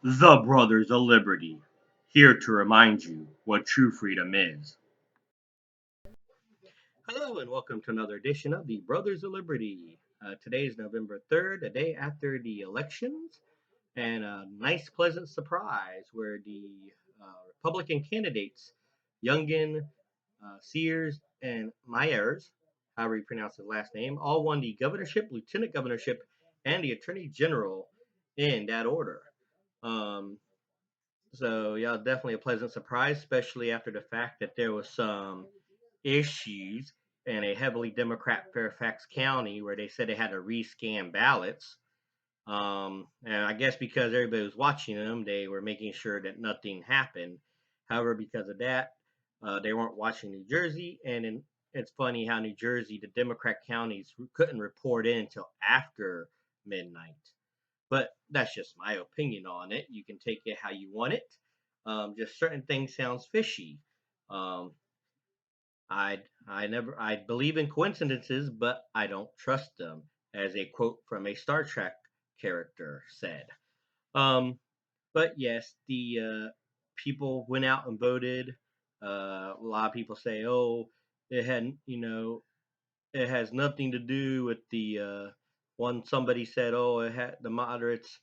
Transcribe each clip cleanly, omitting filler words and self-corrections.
The Brothers of Liberty, here to remind you what true freedom is. Hello, and welcome to another edition of the Brothers of Liberty. Today is November 3rd, the day after the elections, and a nice, pleasant surprise where the Republican candidates, Youngin, Sears, and Myers, however you pronounce his last name, all won the governorship, lieutenant governorship, and the attorney general in that order. Um, So yeah, definitely a pleasant surprise, especially after the fact that there was some issues in a heavily Democrat Fairfax County where they said they had to rescan ballots. And I guess because everybody was watching them, they were making sure that nothing happened. However, because of that, they weren't watching New Jersey, and it's funny how New Jersey, the Democrat counties, couldn't report in until after midnight. But that's just my opinion on it. You can take it how you want it. Just certain things sounds fishy. Um, I believe in coincidences, but I don't trust them, as a quote from a Star Trek character said. Um, but yes, the people went out and voted. A lot of people say, "Oh, it had it has nothing to do with the one." Somebody said, "Oh, it had the moderates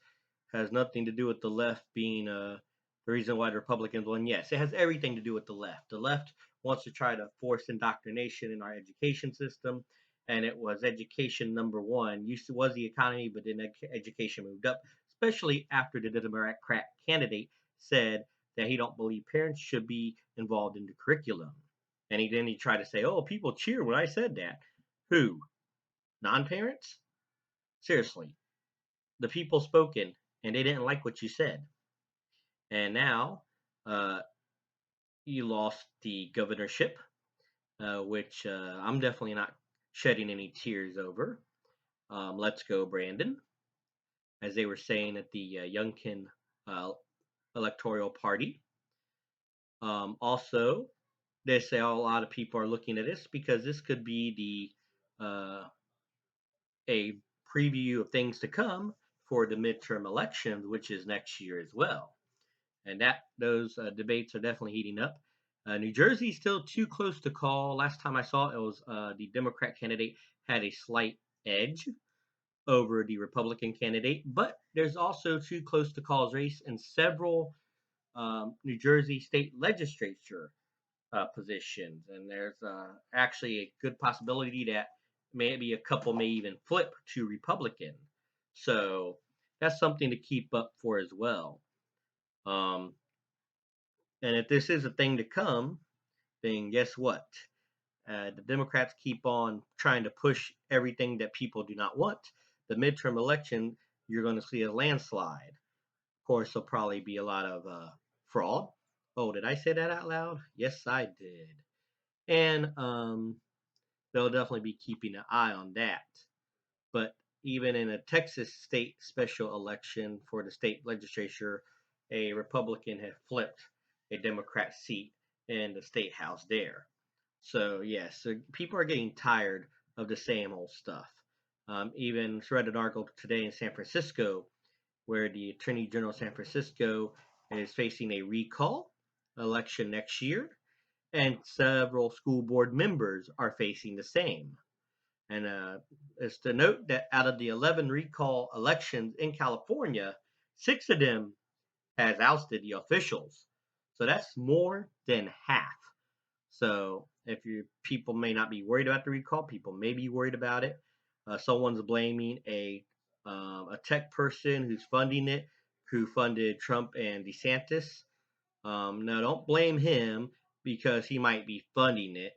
has nothing to do with the left being the reason why the Republicans won." Yes, it has everything to do with the left. The left wants to try to force indoctrination in our education system, and it was education number one. Used to was the economy, but then education moved up, especially after the Democrat candidate said that he don't believe parents should be involved in the curriculum. And he tried to say, "Oh, people cheer when I said that." Who? Non-parents? Seriously, the people spoken, and they didn't like what you said. And now uh, you lost the governorship, which I'm definitely not shedding any tears over. Let's go, Brandon, as they were saying at the Youngkin uh, electoral party. Also, they say a lot of people are looking at this because this could be the a preview of things to come for the midterm elections, which is next year as well. And that those debates are definitely heating up. New Jersey is still too close to call. Last time I saw it was the Democrat candidate had a slight edge over the Republican candidate, but there's also too close to calls race in several New Jersey state legislature positions, and there's actually a good possibility that maybe a couple may even flip to Republican. So that's something to keep up for as well. Um, and if this is a thing to come, then guess what? The Democrats keep on trying to push everything that people do not want. The midterm election, you're going to see a landslide. Of course, there'll probably be a lot of fraud. Oh, did I say that out loud? Yes, I did. And they'll definitely be keeping an eye on that. But even in a Texas state special election for the state legislature, a Republican had flipped a Democrat seat in the state house there. So yes, so people are getting tired of the same old stuff. Even read an article today in San Francisco where the Attorney General of San Francisco is facing a recall election next year, and several school board members are facing the same. And it's to note that out of the 11 recall elections in California, six of them has ousted the officials. So that's more than half. So if you people may not be worried about the recall, people may be worried about it. Someone's blaming a tech person who's funding it, who funded Trump and DeSantis. No, don't blame him because he might be funding it.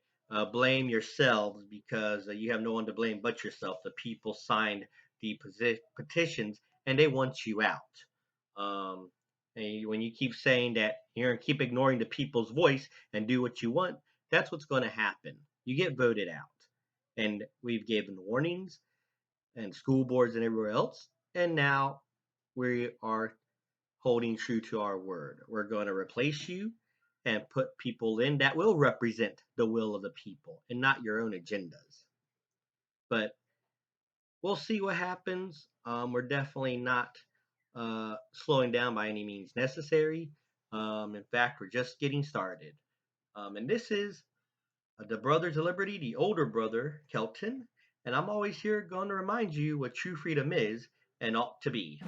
Blame yourselves because you have no one to blame but yourself. The people signed the petitions and they want you out. Um, and when you keep saying that you're going to keep ignoring the people's voice and do what you want, that's what's going to happen. You get voted out. And we've given warnings and school boards and everywhere else. And now we are holding true to our word. We're going to replace you and put people in that will represent the will of the people and not your own agendas. But we'll see what happens. We're definitely not. slowing down by any means necessary. In fact, we're just getting started. And this is the brother to Liberty, the older brother, Kelton. And I'm always here going to remind you what true freedom is and ought to be.